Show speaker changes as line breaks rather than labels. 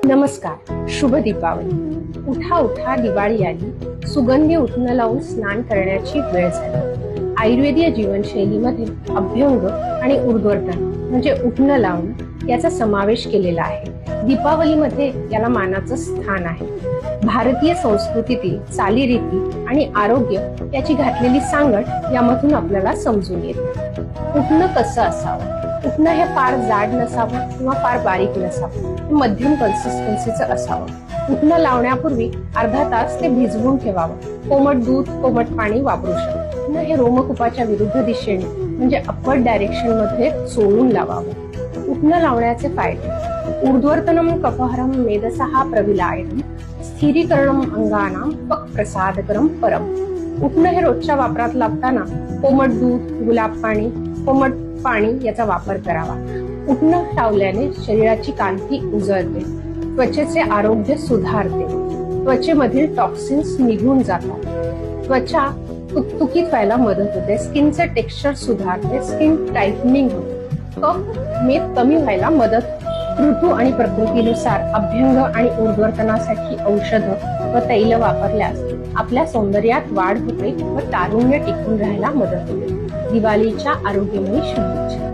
नमस्कार, शुभ दीपावली. उठा उठा दिवाळी आली, सुगंधी उठणं लावून स्नान करण्याची वेळ झाली. आयुर्वेदीय जीवनशैलीमध्ये अभ्यंग आणि ऊर्ध्वतन म्हणजे उठणं लावणं याचा समावेश केलेला आहे. दीपावलीमध्ये याला मानाचं स्थान आहे. भारतीय संस्कृतीतील चालीरीती आणि आरोग्य याची घातलेली सांगड यामधून आपल्याला समजून येते. उठणं कसं असावं? उठणं हे फार जाड नसावं किंवा फार बारीक नसावं, मध्यम कन्सिस्टन्सीचं असावं. उठणं लावण्यापूर्वी अर्धा तास ते भिजवून ठेवावं. कोमट दूध, कोमट पाणी वापरू शकतो. उठणं हे रोमकूपाच्या विरुद्ध दिशेने म्हणजे अपवर्ड डायरेक्शन मध्ये चोळून लावावं. उठणं लावण्याचे फायदे: ऊर्ध्वतनम कफहरम मेदसहा प्रविलायनम स्थिरीकरणम अंगानाम पक प्रसादकरम परम. उठणं हे रोजच्या वापरात लावताना कोमट दूध, गुलाब पाणी, कोमट पाणी याचा वापर करावा. उठणं लावल्याने शरीराची कांती उजळते, त्वचेचे आरोग्य सुधारते, त्वचेमधील टॉक्सिन्स निघून जातात, त्वचा तुकतुकीत व्हायला मदत होते, स्किनचे टेक्स्चर सुधारते, स्किन टाइटनिंग होते, कफ मेद कमी व्हायला मदत. ऋतू आणि प्रकृतीनुसार अभ्यंग आणि ऊर्ध्वतनासाठी औषधं व तैल वापरल्यास आपल्या सौंदर्यात वाढ होते व तारुण्य टिकून राहायला मदत होते. दिवाळीच्या आरोग्यमयी शुभेच्छा.